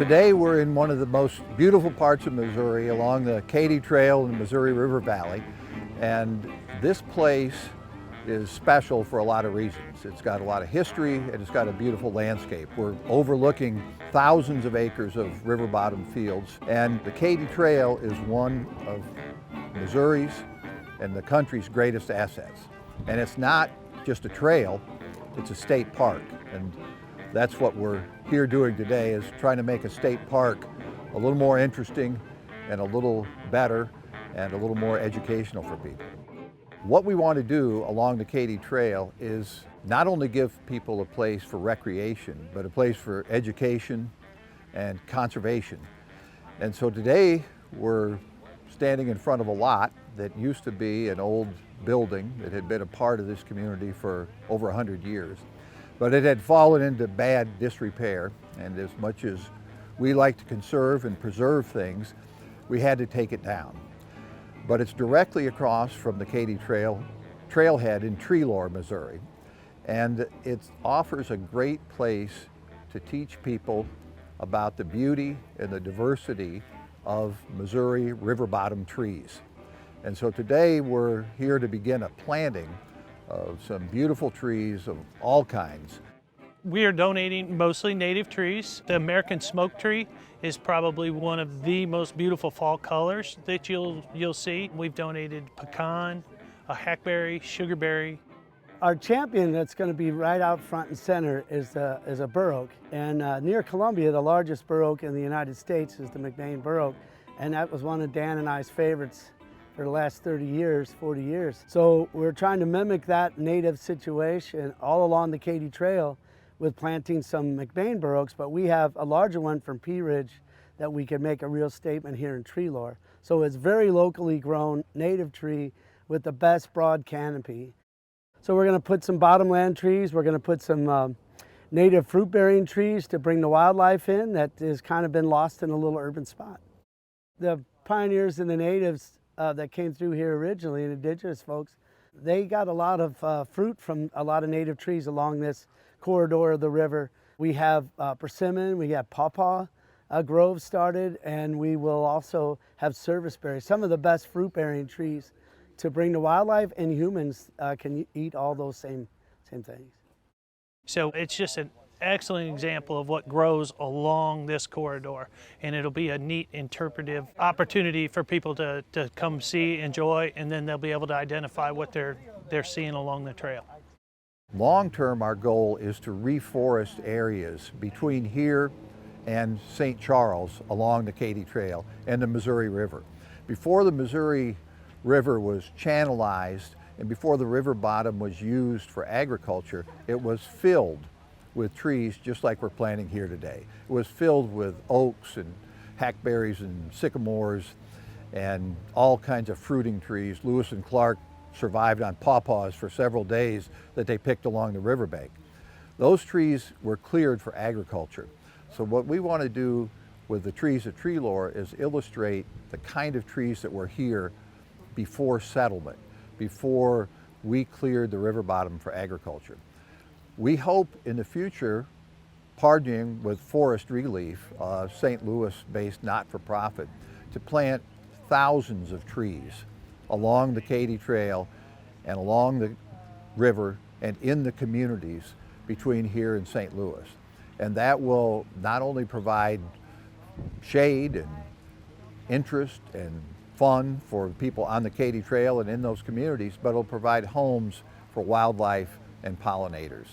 Today we're in one of the most beautiful parts of Missouri along the Katy Trail in the Missouri River Valley. And this place is special for a lot of reasons. It's got a lot of history and it's got a beautiful landscape. We're overlooking thousands of acres of river bottom fields, and the Katy Trail is one of Missouri's and the country's greatest assets. And it's not just a trail, it's a state park. And that's what we're here doing today, is trying to make a state park a little more interesting and a little better and a little more educational for people. What we want to do along the Katy Trail is not only give people a place for recreation, but a place for education and conservation. And so today we're standing in front of a lot that used to be an old building that had been a part of this community for over 100 years. But it had fallen into bad disrepair, and as much as we like to conserve and preserve things, we had to take it down. But it's directly across from the Katy Trail Trailhead in Treloar, Missouri. And it offers a great place to teach people about the beauty and the diversity of Missouri river bottom trees. And so today we're here to begin a planting of some beautiful trees of all kinds. We are donating mostly native trees. The American smoke tree is probably one of the most beautiful fall colors that you'll see. We've donated pecan, a hackberry, sugarberry. Our champion that's going to be right out front and center is a bur oak. And near Columbia, the largest bur oak in the United States is the McBain bur oak. And that was one of Dan and I's favorites for the last 30 years, 40 years. So we're trying to mimic that native situation all along the Katy Trail with planting some McBain bur oaks, but we have a larger one from Pea Ridge that we can make a real statement here in Treloar. So it's very locally grown native tree with the best broad canopy. So we're gonna put some bottomland trees, we're gonna put some native fruit-bearing trees to bring the wildlife in that has kind of been lost in a little urban spot. The pioneers and the natives that came through here originally, and indigenous folks, they got a lot of fruit from a lot of native trees along this corridor of the river. We have persimmon, we have pawpaw groves started, and we will also have serviceberry, some of the best fruit-bearing trees to bring the wildlife, and humans can eat all those same things. So it's just an excellent example of what grows along this corridor, and it'll be a neat interpretive opportunity for people to come see, enjoy, and then they'll be able to identify what they're seeing along the trail. Long term, our goal is to reforest areas between here and St. Charles along the Katy Trail and the Missouri River. Before the Missouri River was channelized and before the river bottom was used for agriculture, it was filled with trees just like we're planting here today. It was filled with oaks and hackberries and sycamores and all kinds of fruiting trees. Lewis and Clark survived on pawpaws for several days that they picked along the riverbank. Those trees were cleared for agriculture. So what we want to do with the trees at Treloar is illustrate the kind of trees that were here before settlement, before we cleared the river bottom for agriculture. We hope in the future, partnering with Forest ReLeaf, a St. Louis-based not-for-profit, to plant thousands of trees along the Katy Trail and along the river and in the communities between here and St. Louis. And that will not only provide shade and interest and fun for people on the Katy Trail and in those communities, but it'll provide homes for wildlife and pollinators.